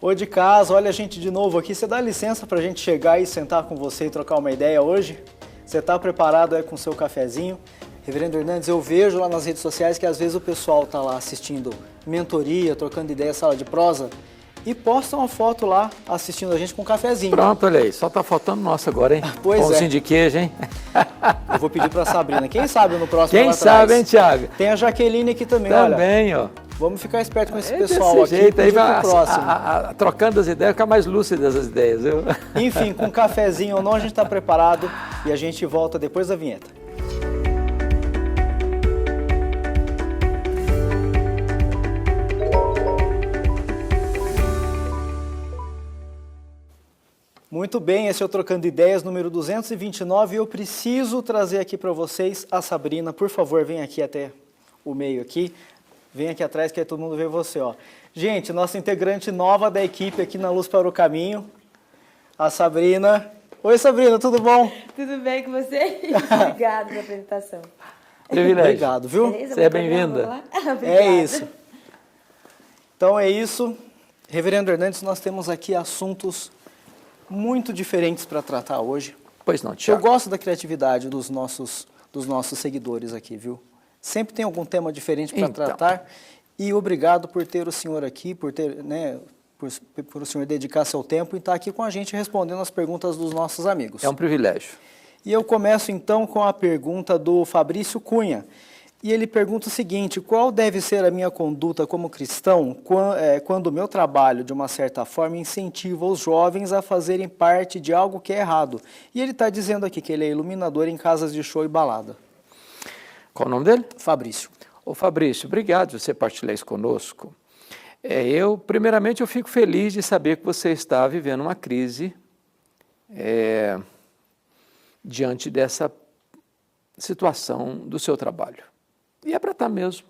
Ô de casa, olha a gente de novo aqui. Você dá licença pra gente chegar e sentar com você e trocar uma ideia hoje? Você tá preparado aí com o seu cafezinho? Reverendo Hernandes, eu vejo lá nas redes sociais que às vezes o pessoal tá lá assistindo mentoria, trocando ideia, sala de prosa, e posta uma foto lá assistindo a gente com um cafezinho. Pronto, olha aí, só tá faltando nosso agora, hein? Pois Pãozinho de queijo, hein? Eu vou pedir pra Sabrina. Quem sabe no próximo Quem lá sabe, atrás. hein, Thiago? Tem a Jaqueline aqui também, olha. Também, ó. Vamos ficar esperto com esse É pessoal desse aqui. jeito, aí pro vai próximo. trocando as ideias, fica mais lúcidas as ideias, viu? Enfim, com um cafezinho ou não, a gente está preparado e a gente volta depois da vinheta. Muito bem, esse é o Trocando Ideias número 229 e eu preciso trazer aqui para vocês a Sabrina. Por favor, vem aqui até o meio aqui. Vem aqui atrás que aí todo mundo vê você, ó. Gente, nossa integrante nova da equipe aqui na Luz para o Caminho, a Sabrina. Oi, Sabrina, tudo bom? Tudo bem com você? Obrigada pela apresentação. Privilégio. Obrigado, viu? Beleza? Você é Bom programa, bem-vinda. vamos lá? É Obrigada. isso. Então é isso. Reverendo Hernandes, nós temos aqui assuntos muito diferentes para tratar hoje. Pois não, Eu Thiago. gosto da criatividade dos nossos seguidores aqui, viu? Sempre tem algum tema diferente para Então. tratar. E obrigado por ter o senhor aqui, por ter, né, por o senhor dedicar seu tempo e estar aqui com a gente respondendo as perguntas dos nossos amigos. É um privilégio. E eu começo então com a pergunta do Fabrício Cunha. E ele pergunta o seguinte: qual deve ser a minha conduta como cristão quando o meu trabalho, de uma certa forma, incentiva os jovens a fazerem parte de algo que é errado? E ele está dizendo aqui que ele é iluminador em casas de show e balada. Qual o nome dele? Fabrício. Ô Fabrício, obrigado por você partilhar isso conosco. Primeiramente, eu fico feliz de saber que você está vivendo uma crise diante dessa situação do seu trabalho. E é para estar mesmo.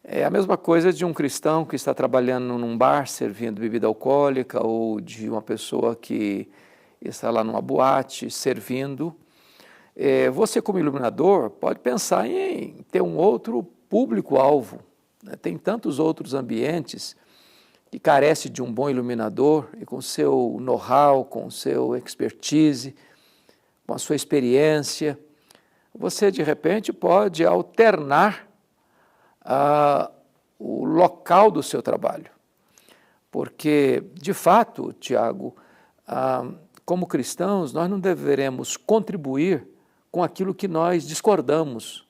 É a mesma coisa de um cristão que está trabalhando num bar servindo bebida alcoólica ou de uma pessoa que está lá numa boate servindo. Você, como iluminador, pode pensar em ter um outro público-alvo. Né? Tem tantos outros ambientes que carecem de um bom iluminador e com seu know-how, com seu expertise, com a sua experiência. Você, de repente, pode alternar o local do seu trabalho. Porque, de fato, Tiago, como cristãos, nós não deveremos contribuir com aquilo que nós discordamos,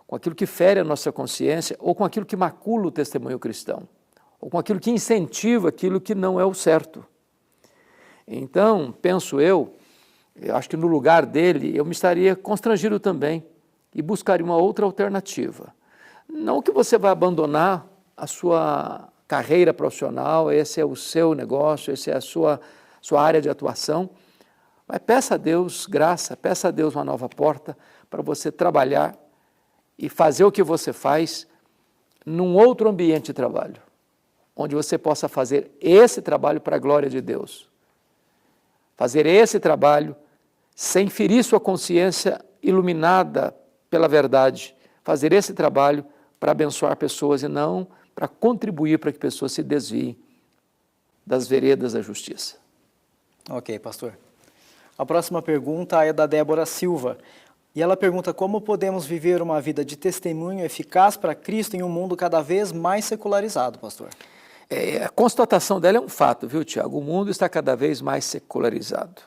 com aquilo que fere a nossa consciência, ou com aquilo que macula o testemunho cristão, ou com aquilo que incentiva aquilo que não é o certo. Então, penso eu acho que no lugar dele eu me estaria constrangido também e buscaria uma outra alternativa. Não que você vai abandonar a sua carreira profissional, esse é o seu negócio, essa é a sua área de atuação, mas peça a Deus graça, peça a Deus uma nova porta para você trabalhar e fazer o que você faz num outro ambiente de trabalho, onde você possa fazer esse trabalho para a glória de Deus. Fazer esse trabalho sem ferir sua consciência iluminada pela verdade, fazer esse trabalho para abençoar pessoas e não para contribuir para que pessoas se desviem das veredas da justiça. Ok, pastor. A próxima pergunta é da Débora Silva. E ela pergunta como podemos viver uma vida de testemunho eficaz para Cristo em um mundo cada vez mais secularizado, pastor? A constatação dela é um fato, viu, Tiago? O mundo está cada vez mais secularizado.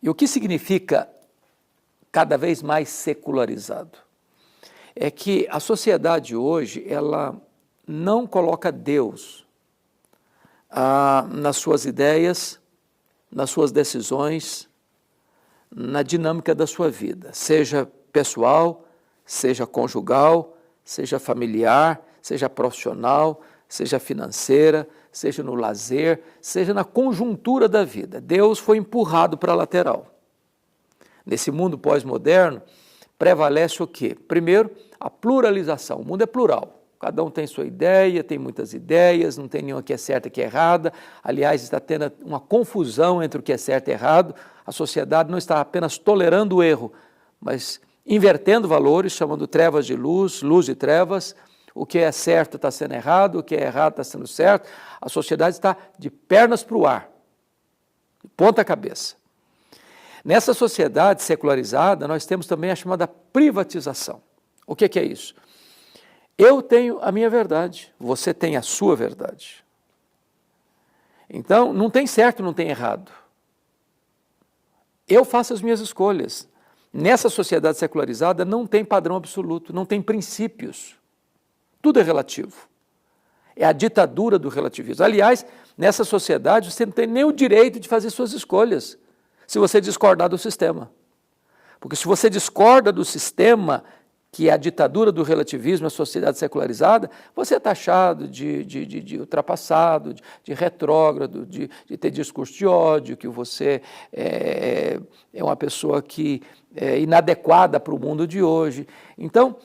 E o que significa cada vez mais secularizado? É que a sociedade hoje, ela não coloca Deus nas suas ideias, nas suas decisões, na dinâmica da sua vida, seja pessoal, seja conjugal, seja familiar, seja profissional, seja financeira, seja no lazer, seja na conjuntura da vida. Deus foi empurrado para a lateral. Nesse mundo pós-moderno, prevalece o quê? Primeiro, a pluralização. O mundo é plural. Cada um tem sua ideia, tem muitas ideias, não tem nenhuma que é certa e que é errada. Aliás, está tendo uma confusão entre o que é certo e errado. A sociedade não está apenas tolerando o erro, mas invertendo valores, chamando trevas de luz, luz de trevas, o que é certo está sendo errado, o que é errado está sendo certo. A sociedade está de pernas para o ar, de ponta cabeça. Nessa sociedade secularizada, nós temos também a chamada privatização. O que é isso? Eu tenho a minha verdade, você tem a sua verdade. Então, não tem certo, não tem errado. Eu faço as minhas escolhas. Nessa sociedade secularizada não tem padrão absoluto, não tem princípios. Tudo é relativo. É a ditadura do relativismo. Aliás, nessa sociedade você não tem nem o direito de fazer suas escolhas, se você discordar do sistema. Porque se você discorda do sistema, que é a ditadura do relativismo, a sociedade secularizada, você é taxado de ultrapassado, de retrógrado, de ter discurso de ódio, que você é uma pessoa que é inadequada para o mundo de hoje. Então,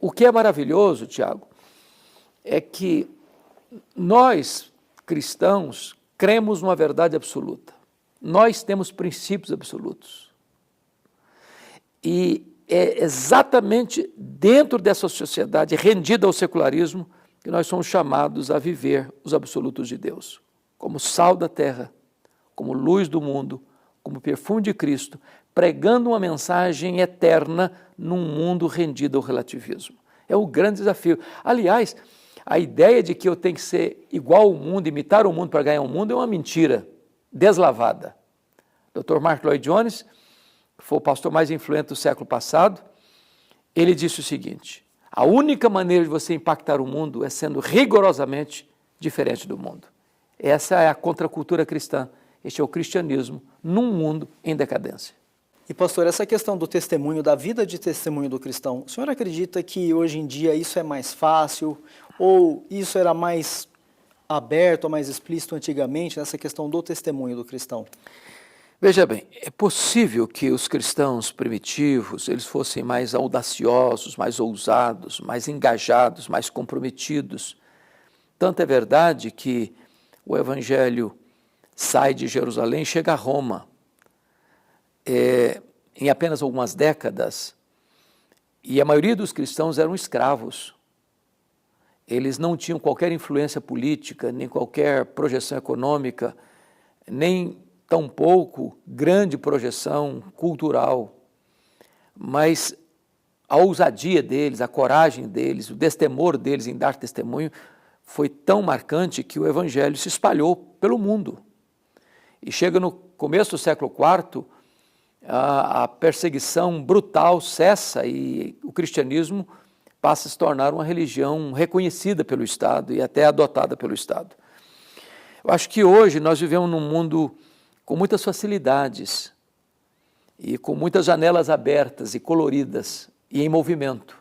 o que é maravilhoso, Tiago, é que nós, cristãos, cremos numa verdade absoluta. Nós temos princípios absolutos. E é exatamente dentro dessa sociedade rendida ao secularismo que nós somos chamados a viver os absolutos de Deus, como sal da terra, como luz do mundo, como perfume de Cristo, pregando uma mensagem eterna num mundo rendido ao relativismo. É o grande desafio. Aliás, a ideia de que eu tenho que ser igual ao mundo, imitar o mundo para ganhar o mundo é uma mentira deslavada. Dr. Mark Lloyd Jones, que foi o pastor mais influente do século passado, ele disse o seguinte: a única maneira de você impactar o mundo é sendo rigorosamente diferente do mundo. Essa é a contracultura cristã, este é o cristianismo num mundo em decadência. E pastor, essa questão do testemunho, da vida de testemunho do cristão, o senhor acredita que hoje em dia isso é mais fácil ou isso era mais aberto ou mais explícito antigamente nessa questão do testemunho do cristão? Veja bem, é possível que os cristãos primitivos eles fossem mais audaciosos, mais ousados, mais engajados, mais comprometidos. Tanto é verdade que o evangelho sai de Jerusalém e chega a Roma. Em apenas algumas décadas, e a maioria dos cristãos eram escravos. Eles não tinham qualquer influência política, nem qualquer projeção econômica, nem tampouco grande projeção cultural, mas a ousadia deles, a coragem deles, o destemor deles em dar testemunho foi tão marcante que o evangelho se espalhou pelo mundo. E chega no começo do século IV, a perseguição brutal cessa e o cristianismo passa a se tornar uma religião reconhecida pelo Estado e até adotada pelo Estado. Eu acho que hoje nós vivemos num mundo com muitas facilidades e com muitas janelas abertas e coloridas e em movimento.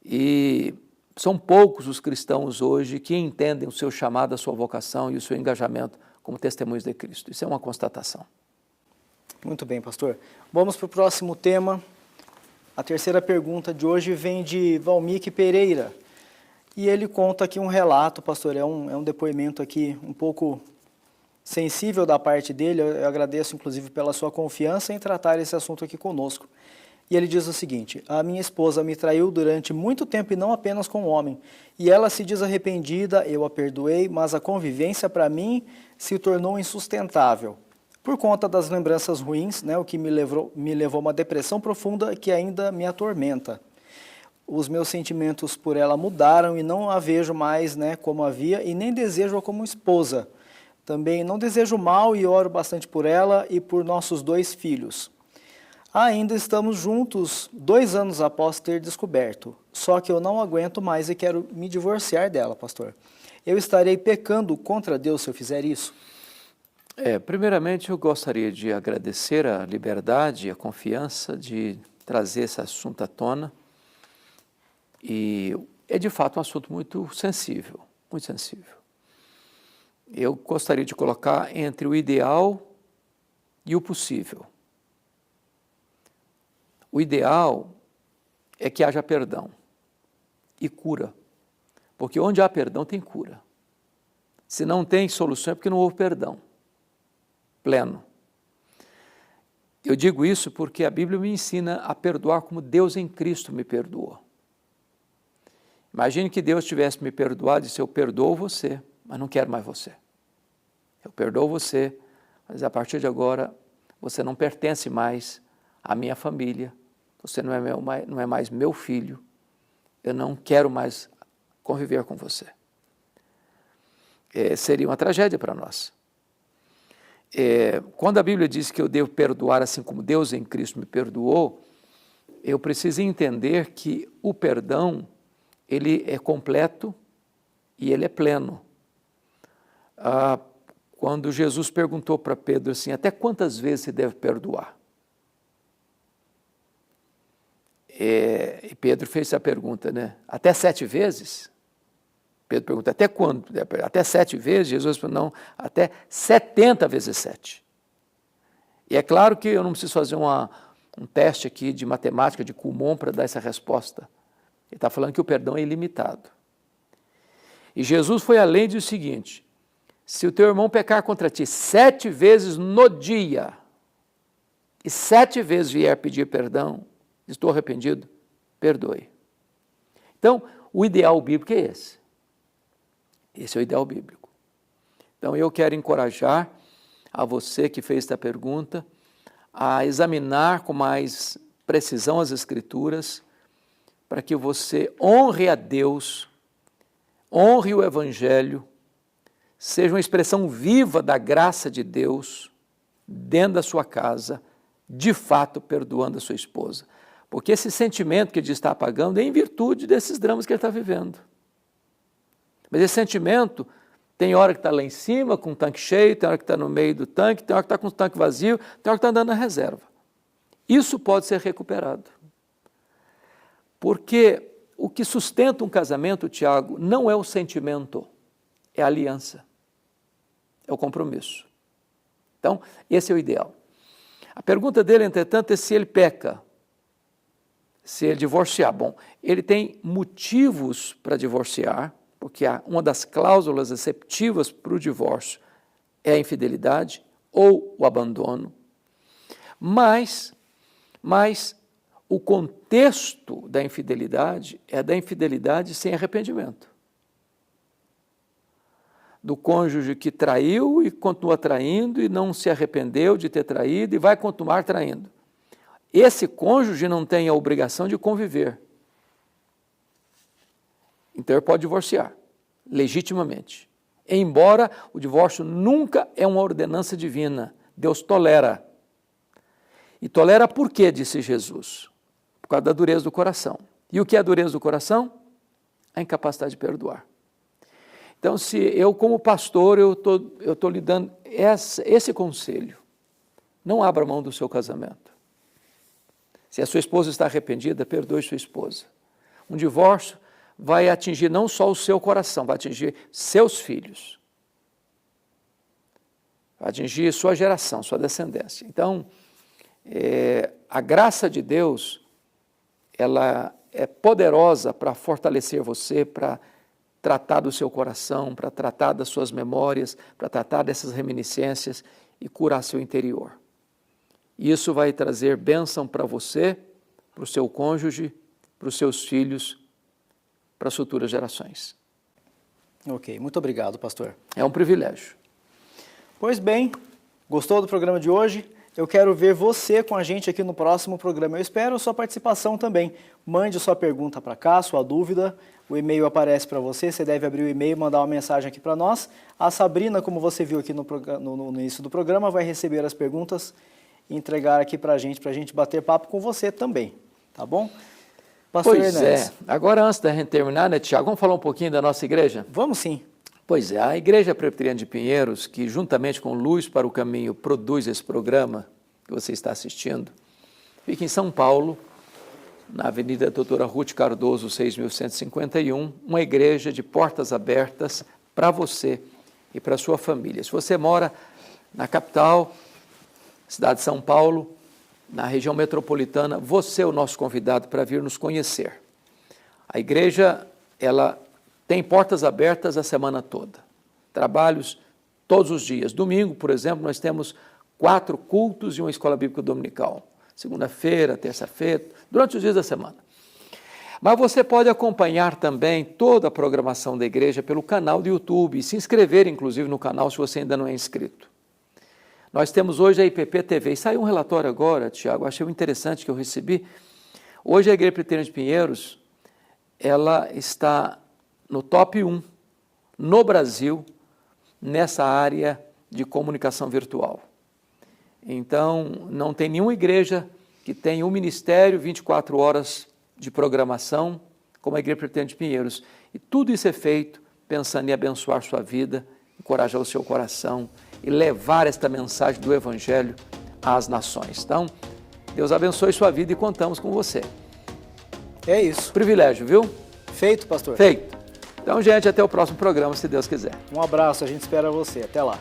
E são poucos os cristãos hoje que entendem o seu chamado, a sua vocação e o seu engajamento como testemunhos de Cristo. Isso é uma constatação. Muito bem, pastor. Vamos para o próximo tema. A terceira pergunta de hoje vem de Valmiki Pereira. E ele conta aqui um relato, pastor, é um depoimento aqui um pouco sensível da parte dele. Eu agradeço, inclusive, pela sua confiança em tratar esse assunto aqui conosco. E ele diz o seguinte: a minha esposa me traiu durante muito tempo e não apenas com um homem. E ela se diz arrependida, eu a perdoei, mas a convivência para mim se tornou insustentável. Por conta das lembranças ruins, né, o que me levou a uma depressão profunda que ainda me atormenta. Os meus sentimentos por ela mudaram e não a vejo mais, né, como havia e nem desejo-a como esposa. Também não desejo mal e oro bastante por ela e por nossos 2 filhos. Ainda estamos juntos 2 anos após ter descoberto, só que eu não aguento mais e quero me divorciar dela, pastor. Eu estarei pecando contra Deus se eu fizer isso? Primeiramente, eu gostaria de agradecer a liberdade e a confiança de trazer esse assunto à tona. E é, de fato, um assunto muito sensível, muito sensível. Eu gostaria de colocar entre o ideal e o possível. O ideal é que haja perdão e cura, porque onde há perdão tem cura. Se não tem solução é porque não houve perdão pleno. Eu digo isso porque a Bíblia me ensina a perdoar como Deus em Cristo me perdoou. Imagine que Deus tivesse me perdoado e disse, eu perdoo você, mas não quero mais você. Eu perdoo você, mas a partir de agora você não pertence mais à minha família, você não é mais meu filho, eu não quero mais conviver com você. Seria uma tragédia para nós. Quando a Bíblia diz que eu devo perdoar assim como Deus em Cristo me perdoou, eu preciso entender que o perdão, ele é completo e ele é pleno. Quando Jesus perguntou para Pedro assim, até quantas vezes você deve perdoar? E Pedro fez essa pergunta, né? Até 7 vezes? Pedro pergunta, até quando? Até 7 vezes? Jesus falou, não, até 70 vezes 7. E é claro que eu não preciso fazer um teste aqui de matemática, de Kumon, para dar essa resposta. Ele está falando que o perdão é ilimitado. E Jesus foi além e disse o seguinte, se o teu irmão pecar contra ti 7 vezes no dia, e 7 vezes vier pedir perdão, estou arrependido, perdoe. Então, o ideal bíblico é esse. Esse é o ideal bíblico. Então, eu quero encorajar a você que fez esta pergunta a examinar com mais precisão as Escrituras para que você honre a Deus, honre o Evangelho, seja uma expressão viva da graça de Deus dentro da sua casa, de fato perdoando a sua esposa. Porque esse sentimento que ele está apagando é em virtude desses dramas que ele está vivendo. Mas esse sentimento tem hora que está lá em cima com o tanque cheio, tem hora que está no meio do tanque, tem hora que está com o tanque vazio, tem hora que está andando na reserva. Isso pode ser recuperado. Porque o que sustenta um casamento, Tiago, não é o sentimento, é a aliança, é o compromisso. Então, esse é o ideal. A pergunta dele, entretanto, é se ele peca, se ele divorciar. Bom, ele tem motivos para divorciar, porque uma das cláusulas exceptivas para o divórcio é a infidelidade ou o abandono, mas o contexto da infidelidade é da infidelidade sem arrependimento. Do cônjuge que traiu e continua traindo e não se arrependeu de ter traído e vai continuar traindo. Esse cônjuge não tem a obrigação de conviver. Então ele pode divorciar, legitimamente. Embora o divórcio nunca é uma ordenança divina, Deus tolera. E tolera por quê, disse Jesus? Por causa da dureza do coração. E o que é a dureza do coração? A incapacidade de perdoar. Então, se eu como pastor, eu estou lhe dando esse conselho, não abra mão do seu casamento. Se a sua esposa está arrependida, perdoe sua esposa. Um divórcio vai atingir não só o seu coração, vai atingir seus filhos. Vai atingir sua geração, sua descendência. Então, a graça de Deus, ela é poderosa para fortalecer você, para tratar do seu coração, para tratar das suas memórias, para tratar dessas reminiscências e curar seu interior. Isso vai trazer bênção para você, para o seu cônjuge, para os seus filhos, para as futuras gerações. Ok, muito obrigado, pastor. É um privilégio. Pois bem, gostou do programa de hoje? Eu quero ver você com a gente aqui no próximo programa. Eu espero a sua participação também. Mande sua pergunta para cá, sua dúvida. O e-mail aparece para você. Você deve abrir o e-mail e mandar uma mensagem aqui para nós. A Sabrina, como você viu aqui no início do programa, vai receber as perguntas e entregar aqui para a gente bater papo com você também. Tá bom? Pastor Pois Hernandes. Agora, antes da gente terminar, né, Tiago, vamos falar um pouquinho da nossa igreja? Vamos sim. Pois é, a Igreja Presbiteriana de Pinheiros, que juntamente com Luz para o Caminho produz esse programa que você está assistindo, fica em São Paulo, na Avenida Doutora Ruth Cardoso, 6.151, uma igreja de portas abertas para você e para a sua família. Se você mora na capital, cidade de São Paulo, na região metropolitana, você é o nosso convidado para vir nos conhecer. A igreja, ela tem portas abertas a semana toda, trabalhos todos os dias. Domingo, por exemplo, nós temos 4 cultos e uma escola bíblica dominical. Segunda-feira, terça-feira, durante os dias da semana. Mas você pode acompanhar também toda a programação da igreja pelo canal do YouTube e se inscrever, inclusive, no canal se você ainda não é inscrito. Nós temos hoje a IPP TV. E saiu um relatório agora, Tiago, achei interessante que eu recebi. Hoje a Igreja Presbiteriana de Pinheiros, ela está no top 1 no Brasil nessa área de comunicação virtual. Então, não tem nenhuma igreja que tenha um ministério 24 horas de programação, como a Igreja Presbiteriana de Pinheiros. E tudo isso é feito pensando em abençoar sua vida, encorajar o seu coração e levar esta mensagem do Evangelho às nações. Então, Deus abençoe sua vida e contamos com você. É isso. Privilégio, viu? Feito, pastor? Feito. Então, gente, até o próximo programa, se Deus quiser. Um abraço, a gente espera você. Até lá.